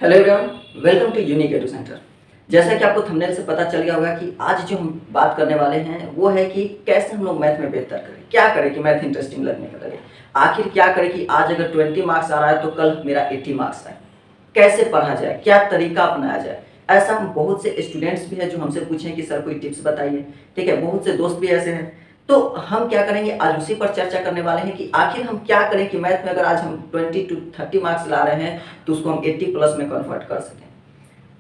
Hello everyone, welcome to Unique Edu Centre. जैसा कि आपको थंबनेल से पता चल गया होगा कि आज जो हम बात करने वाले हैं वो है कि कैसे हम लोग मैथ में बेहतर करें, क्या करें कि मैथ इंटरेस्टिंग लगने लगे। आखिर क्या करें कि आज अगर 20 मार्क्स आ रहा है तो कल मेरा 80 मार्क्स आए। कैसे पढ़ा जाए, क्या तरीका अपनाया जाए। ऐसा हम बहुत से स्टूडेंट्स भी हैं जो हमसे पूछें कि सर कोई टिप्स बताइए। ठीक है, बहुत से दोस्त भी ऐसे हैं। तो हम क्या करेंगे, आज उसी पर चर्चा करने वाले हैं कि आखिर हम क्या करें कि मैथ में अगर आज हम 20 टू 30 मार्क्स ला रहे हैं तो उसको हम 80 प्लस में कन्वर्ट कर सकें।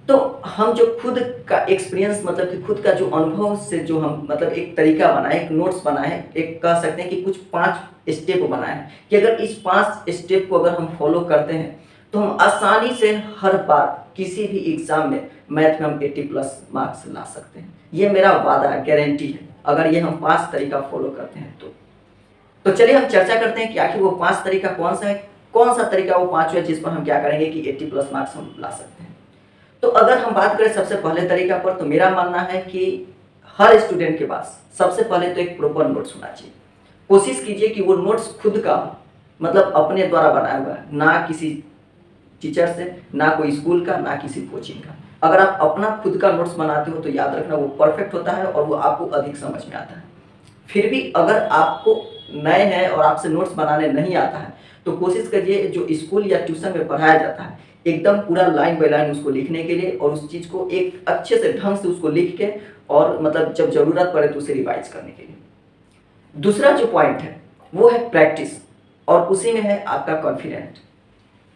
तो हम जो खुद का एक्सपीरियंस मतलब कि खुद का जो अनुभव से जो हम मतलब एक तरीका बनाए, एक नोट्स बनाए, एक कह सकते हैं कि कुछ 5 स्टेप बनाए कि अगर इस 5 स्टेप को अगर हम फॉलो करते हैं तो हम आसानी से हर बार किसी भी एग्जाम में मैथ में हम 80 प्लस मार्क्स ला सकते हैं। ये मेरा वादा है, गारंटी है, अगर ये हम 5 तरीका फॉलो करते हैं तो चलिए हम चर्चा करते हैं कि आखिर वो 5 तरीका कौन सा है, कौन सा तरीका वो 5 है जिस पर हम क्या करेंगे कि 80 प्लस मार्क्स हम ला सकते हैं। तो अगर हम बात करें सबसे पहले तरीका पर, तो मेरा मानना है कि हर स्टूडेंट के पास सबसे पहले तो एक प्रॉपर नोट्स होना चाहिए। कोशिश कीजिए कि वो नोट्स खुद का मतलब अपने द्वारा बनाया हुआ है, ना किसी टीचर से, ना कोई स्कूल का, ना किसी कोचिंग का। अगर आप अपना खुद का नोट्स बनाते हो तो याद रखना वो परफेक्ट होता है और वो आपको अधिक समझ में आता है। फिर भी अगर आपको नए हैं और आपसे नोट्स बनाने नहीं आता है तो कोशिश करिए जो स्कूल या ट्यूशन में पढ़ाया जाता है एकदम पूरा लाइन बाय लाइन उसको लिखने के लिए, और उस चीज़ को एक अच्छे से ढंग से उसको लिख के और मतलब जब ज़रूरत पड़े तो उसे रिवाइज करने के लिए। दूसरा जो पॉइंट है वो है प्रैक्टिस, और उसी में है आपका कॉन्फिडेंट।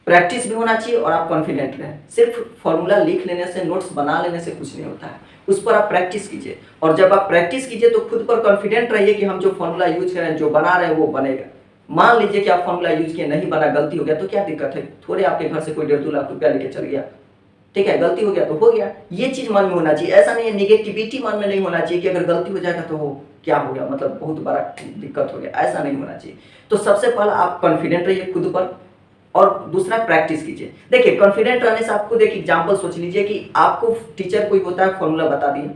प्रैक्टिस भी होना चाहिए और आप कॉन्फिडेंट रहें। सिर्फ फॉर्मूला लिख लेने से, नोट्स बना लेने से कुछ नहीं होता है, उस पर आप प्रैक्टिस कीजिए। और जब आप प्रैक्टिस कीजिए तो खुद पर कॉन्फिडेंट रहिए कि हम जो फॉर्मूला यूज करें, जो बना रहे हैं वो बनेगा। मान लीजिए कि आप फॉर्मूला यूज किए, नहीं बना, गलती हो गया, तो क्या दिक्कत है, थोड़े आपके घर से कोई 1.5-2 लाख रुपया लेके चल गया, ठीक है, गलती हो गया तो हो गया। ये चीज मन में होना चाहिए। ऐसा नहीं है, निगेटिविटी मन में नहीं होना चाहिए कि अगर गलती हो जाएगा तो हो क्या हो गया, मतलब बहुत बड़ा दिक्कत हो गया, ऐसा नहीं होना चाहिए। तो सबसे पहला आप कॉन्फिडेंट रहिए खुद पर, और दूसरा प्रैक्टिस कीजिए। देखिए कॉन्फिडेंट रहने से आप खुद एक एग्जांपल सोच लीजिए कि आपको टीचर कोई होता है फॉर्मूला बता दिए,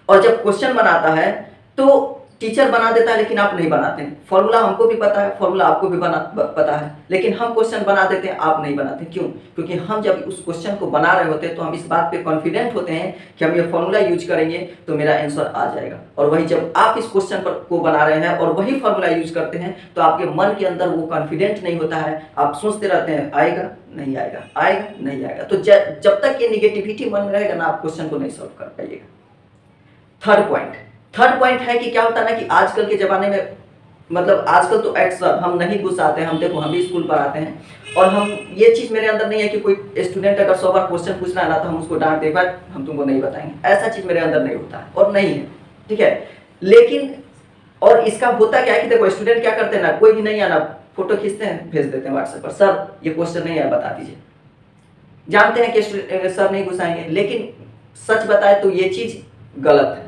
और जब क्वेश्चन बनाता है तो टीचर बना देता है लेकिन आप नहीं बनाते हैं। फॉर्मूला हमको भी पता है, फॉर्मूला आपको भी पता है, लेकिन हम क्वेश्चन बना देते हैं, आप नहीं बनाते। क्यों? क्योंकि हम जब उस क्वेश्चन को बना रहे होते हैं तो हम इस बात पे कॉन्फिडेंट होते हैं कि हम ये फॉर्मूला यूज करेंगे तो मेरा आंसर आ जाएगा। और वही जब आप इस क्वेश्चन पर को बना रहे हैं और वही फॉर्मूला यूज करते हैं तो आपके मन के अंदर वो कॉन्फिडेंट नहीं होता है, आप सोचते रहते हैं आएगा नहीं आएगा, आएगा नहीं आएगा। तो जब तक ये निगेटिविटी मन में रहेगा ना, आप क्वेश्चन को नहीं सॉल्व कर पाइएगा। थर्ड पॉइंट है कि क्या होता है ना कि आजकल के ज़माने में मतलब आजकल तो अक्सर हम नहीं घुस आते हैं। हम देखो, हम भी स्कूल पर आते हैं और हम ये चीज़ मेरे अंदर नहीं है कि कोई स्टूडेंट अगर 100 बार क्वेश्चन पूछ रहा है ना तो हम उसको डांट दे भाई हम तुमको नहीं बताएंगे, ऐसा चीज़ मेरे अंदर नहीं होता है और नहीं है, ठीक है। लेकिन और इसका होता क्या है कि देखो स्टूडेंट क्या करते हैं ना, कोई भी नहीं आना, फोटो खींचते हैं भेज देते हैं व्हाट्सएप पर, सर ये क्वेश्चन नहीं आया बता दीजिए। जानते हैं कि सर नहीं घुसाएंगे, लेकिन सच बताए तो ये चीज़ गलत है,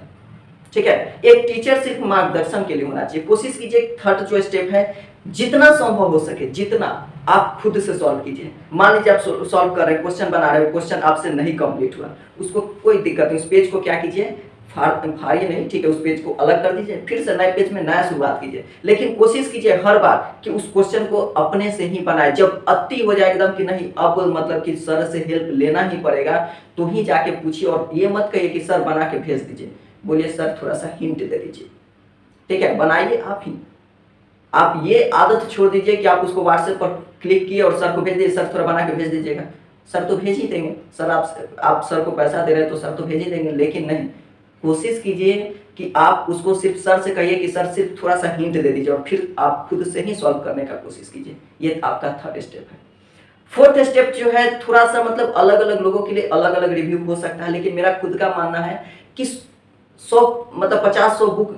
ठीक है। एक टीचर सिर्फ मार्गदर्शन के लिए होना चाहिए। कोशिश कीजिए थर्ड जो स्टेप है जितना संभव हो सके जितना आप खुद से सॉल्व कीजिए। मान लीजिए आप सॉल्व कर रहे हैं, क्वेश्चन बना रहे हो, क्वेश्चन आपसे नहीं कंप्लीट हुआ, उसको कोई दिक्कत नहीं, उस पेज को क्या कीजिए, फाड़िए नहीं, ठीक है, उस पेज को अलग कर दीजिए, फिर से नए पेज में नया शुरुआत कीजिए। लेकिन कोशिश कीजिए हर बार कि उस क्वेश्चन को अपने से ही बनाए। जब अति हो जाए एकदम कि नहीं अब मतलब कि सर से हेल्प लेना ही पड़ेगा तो ही जाके पूछिए, और ये मत कहिए कि सर बना के भेज दीजिए, बोलिए सर थोड़ा सा हिंट दे दीजिए, ठीक है, बनाइए आप ही। आप ये आदत छोड़ दीजिए कि आप उसको व्हाट्सएप पर क्लिक किए और सर को भेज दिए, सर थोड़ा बना के भेज दीजिएगा, सर तो भेज ही देंगे, सर आप सर को पैसा दे रहे हैं तो सर तो भेज ही देंगे। लेकिन नहीं, कोशिश कीजिए कि आप उसको सिर्फ सर से कहिए कि सर सिर्फ थोड़ा सा हिंट दे दीजिए और फिर आप खुद से ही सॉल्व करने का कोशिश कीजिए। ये आपका थर्ड स्टेप है। फोर्थ स्टेप जो है थोड़ा सा मतलब अलग अलग लोगों के लिए अलग अलग रिव्यू हो सकता है, लेकिन मेरा खुद का मानना है कि 100 मतलब 50-100 बुक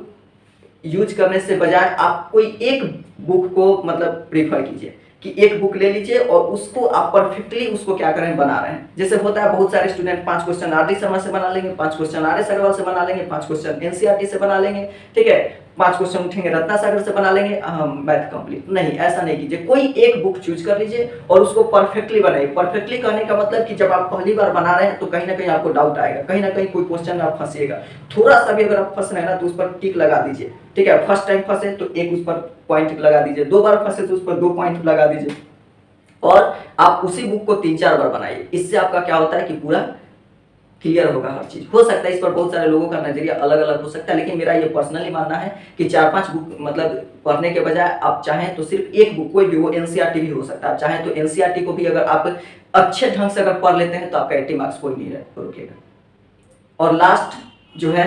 यूज करने से बजाय आप कोई एक बुक को मतलब प्रीफर कीजिए कि एक बुक ले लीजिए और उसको आप परफेक्टली उसको क्या करें बना रहे हैं। जैसे होता है बहुत सारे student 5 question R D Sharma से बना लेंगे, 5 क्वेश्चन आर एस अग्रवाल से बना लेंगे, 5 क्वेश्चन एनसीईआरटी से बना लेंगे, ठीक है, 5 क्वेश्चन उठेंगे रत्ना सागर से बना लेंगे, मैथ कंप्लीट। नहीं, ऐसा नहीं कीजिए, कोई एक बुक चूज कर लीजिए और उसको परफेक्टली बनाइए। परफेक्टली कहने का मतलब कि जब आप पहली बार बना रहे हैं तो कहीं ना कहीं आपको डाउट आएगा, कहीं ना कहीं कोई क्वेश्चन में आप फंसिएगा, थोड़ा सा भी अगर आप फंस रहे हैं ना तो उस पर टिक लगा दीजिए, ठीक है। फर्स्ट टाइम फंसे तो एक उस पर पॉइंट लगा दीजिए, 2 बार फंसे तो उस पर 2 पॉइंट लगा दीजिए, और आप उसी बुक को 3-4 बार बनाइए। इससे आपका क्या होता है कि पूरा क्लियर होगा हर चीज़। हो सकता है इस पर बहुत सारे लोगों का नज़रिया अलग-अलग हो सकता है, लेकिन मेरा ये पर्सनली मानना है कि 4-5 बुक मतलब पढ़ने के बजाय आप चाहें तो सिर्फ एक बुक, कोई भी वो एनसीईआरटी भी हो सकता है। आप चाहें तो एनसीईआरटी को भी अगर आप अच्छे ढंग से अगर पढ़ लेते हैं तो आपका 80 मार्क्स कोई नहीं रोकेगा। और लास्ट जो है,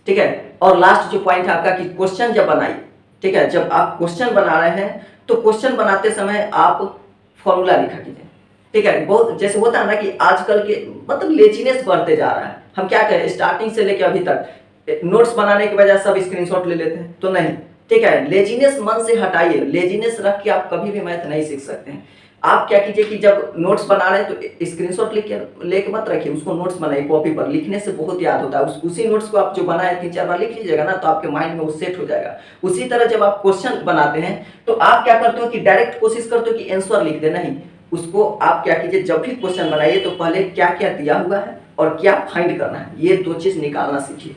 ठीक है, और लास्ट जो पॉइंट है आपका कि क्वेश्चन जब बनाइए, ठीक है, जब आप क्वेश्चन बना रहे हैं तो क्वेश्चन बनाते समय आप फॉर्मूला लिखा कीजिए, ठीक है। बहुत जैसे होता है ना कि आजकल के मतलब लेजीनेस बढ़ते जा रहा है। हम क्या करें, स्टार्टिंग से लेकर अभी तक नोट्स बनाने के बजाय सब स्क्रीनशॉट ले लेते हैं, तो नहीं, ठीक है। लेजीनेस मन से हटाइए, लेजीनेस रख के आप कभी भी मैथ नहीं सीख सकते हैं। आप क्या कीजिए कि जब नोट्स बना रहे हैं तो स्क्रीनशॉट लेके मत रखिए, उसको नोट्स बनाइए कॉपी पर। लिखने से बहुत याद होता है। उसी नोट्स को आप जो बनाए 3-4 बार लिख लीजिएगा ना, तो आपके माइंड में वो सेट हो जाएगा। उसी तरह जब आप क्वेश्चन बनाते हैं तो आप क्या करते हो कि डायरेक्ट कोशिश करते हो कि आंसर लिख दे, नहीं, उसको आप क्या कीजिए, जब भी क्वेश्चन बनाइए तो पहले क्या क्या दिया हुआ है और क्या फाइंड करना है, ये 2 चीज निकालना सीखिए।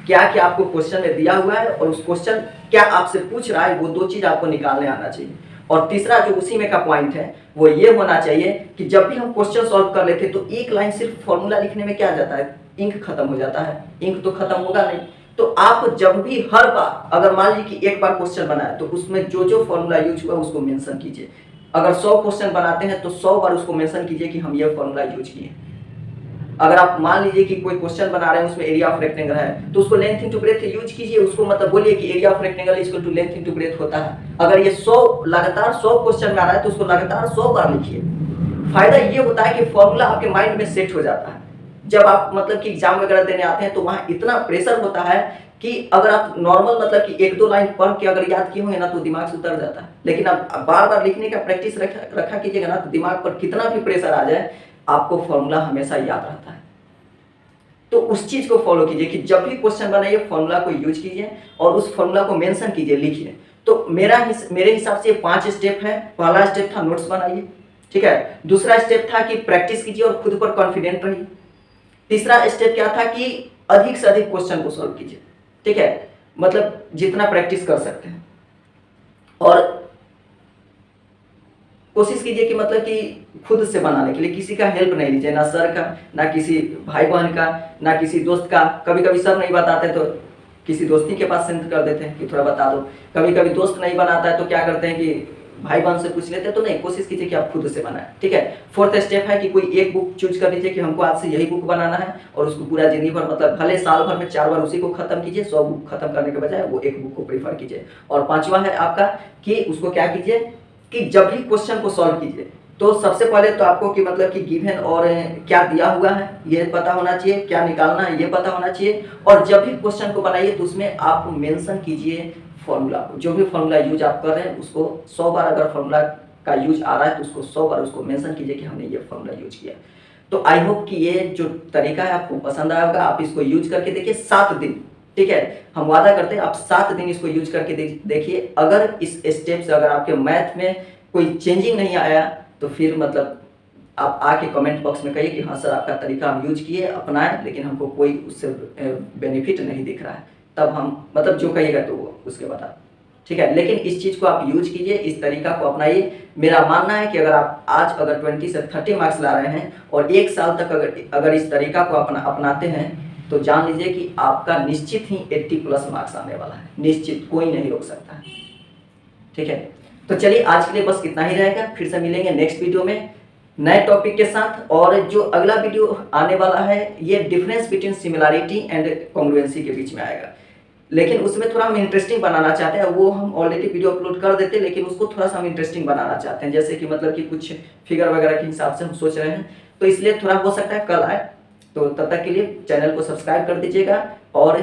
क्या क्या आपको क्वेश्चन में दिया हुआ है और उस क्वेश्चन क्या आपसे पूछ रहा है, वो 2 चीज आपको निकालने आना चाहिए। और तीसरा जो उसी में का पॉइंट है वो ये होना चाहिए कि जब भी हम क्वेश्चन सॉल्व कर लेते हैं तो एक लाइन सिर्फ फॉर्मूला लिखने में क्या जाता है, इंक खत्म हो जाता है। इंक तो खत्म होगा नहीं। तो आप जब भी हर बार अगर मान लीजिए कि एक बार क्वेश्चन बनाए तो उसमें जो जो फॉर्मूला यूज हुआ उसको मेंशन कीजिए। अगर 100 क्वेश्चन बनाते हैं तो 100 बार उसको मेंशन कीजिए कि हम ये फॉर्मूला यूज किए। अगर आप मान लीजिए कि कोई क्वेश्चन बना रहे हैं उसमें एरिया ऑफ रेक्टेंगल है तो उसको लेंथ इनटू ब्रेथ यूज कीजिए। उसको मतलब बोलिए कि area of rectangle equal to length into breadth होता है। अगर ये 100 लगातार 100 क्वेश्चन में आ रहा है तो उसको लगातार 100 बार लिखिए। फायदा ये होता है कि फॉर्मूला आपके माइंड में सेट हो जाता है। जब आप मतलब कि एग्जाम वगैरह देने आते हैं तो वहां इतना प्रेशर होता है कि अगर आप नॉर्मल मतलब कि 1-2 लाइन पढ़ के अगर याद किए होंगे ना तो दिमाग से उतर जाता है। लेकिन आप बार बार लिखने का प्रैक्टिस रखा कीजिएगा ना तो दिमाग पर कितना भी प्रेशर आ जाए आपको फॉर्मूला हमेशा याद रहता है। तो उस चीज को फॉलो कीजिए कि जब भी क्वेश्चन बनाइए फॉर्मूला को यूज कीजिए और उस फॉर्मूला को मेंशन कीजिए, लिखिए। तो मेरे हिसाब से 5 स्टेप है। पहला स्टेप था नोट्स बनाइए, ठीक है। दूसरा स्टेप था कि प्रैक्टिस कीजिए और खुद पर कॉन्फिडेंट रहिए। तीसरा स्टेप क्या था कि अधिक से अधिक क्वेश्चन को सॉल्व कीजिए, ठीक है, मतलब जितना प्रैक्टिस कर सकते हैं। और कोशिश कीजिए कि मतलब कि खुद से बनाने के लिए किसी का हेल्प नहीं लीजिए, ना सर का, ना किसी भाई बहन का, ना किसी दोस्त का। कभी कभी सर नहीं बताते तो किसी दोस्ती के पास सेंड कर देते हैं कि थोड़ा बता दो। कभी कभी दोस्त नहीं बनाता है तो क्या करते हैं कि भाई बहन से पूछ लेते हैं। तो नहीं, कोशिश कीजिए कि आप खुद से बनाएं, ठीक है। फोर्थ स्टेप है कि कोई एक बुक चूज कर लीजिए कि हमको आज से यही बुक बनाना है और उसको पूरा जिंदगी भर मतलब भले साल भर में 4 बार उसी को खत्म कीजिए। 100 बुक खत्म करने के बजाय वो एक बुक को प्रीफर कीजिए। और पांचवा है आपका कि उसको क्या कीजिए कि जब भी क्वेश्चन को सॉल्व कीजिए तो सबसे पहले तो आपको कि मतलब कि गिवन और क्या दिया हुआ है ये पता होना चाहिए, क्या निकालना है ये पता होना चाहिए। और जब भी क्वेश्चन को बनाइए तो उसमें आप मेंशन कीजिए फॉर्मूला को। जो भी फॉर्मूला यूज आप कर रहे हैं उसको 100 बार अगर फॉर्मूला का यूज आ रहा है तो उसको 100 बार उसको मेंशन कीजिए कि हमने ये फॉर्मूला यूज किया। तो आई होप कि ये जो तरीका है आपको पसंद आया होगा। आप इसको यूज करके देखिए 7 दिन, ठीक है। हम वादा करते हैं आप 7 दिन इसको यूज करके देखिए। अगर इस स्टेप से अगर आपके मैथ में कोई चेंजिंग नहीं आया तो फिर मतलब आप आके कमेंट बॉक्स में कहिए कि हाँ सर आपका तरीका हम यूज किए, अपनाए, लेकिन हमको कोई उससे बेनिफिट नहीं दिख रहा है। तब हम मतलब जो कहिएगा तो वो उसके बता, ठीक है। लेकिन इस चीज़ को आप यूज कीजिए, इस तरीका को अपनाइए। मेरा मानना है कि अगर आप आज अगर 20 से 30 मार्क्स ला रहे हैं और 1 साल तक अगर इस तरीका को अपनाते हैं तो जान लीजिए कि आपका निश्चित ही 80+ मार्क्स आने वाला है। निश्चित, कोई नहीं रोक सकता है, ठीक है। तो चलिए आज के लिए बस इतना ही रहेगा। फिर से मिलेंगे नेक्स्ट वीडियो में नए टॉपिक के साथ। और जो अगला वीडियो आने वाला है ये difference between similarity and congruency के बीच में आएगा। लेकिन उसमें थोड़ा हम इंटरेस्टिंग बनाना चाहते हैं। वो हम ऑलरेडी वीडियो अपलोड कर देते, लेकिन उसको थोड़ा सा हम इंटरेस्टिंग बनाना चाहते हैं। जैसे कि मतलब कि कुछ फिगर वगैरह के हिसाब से हम सोच रहे हैं, तो इसलिए थोड़ा हो सकता है कल आए। तो तब तक के लिए चैनल को सब्सक्राइब कर दीजिएगा। और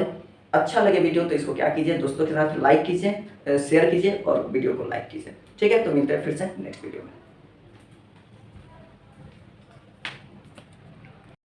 अच्छा लगे वीडियो तो इसको क्या कीजिए, दोस्तों के साथ लाइक कीजिए, शेयर कीजिए और वीडियो को लाइक कीजिए, ठीक है। तो मिलते हैं फिर से नेक्स्ट वीडियो में।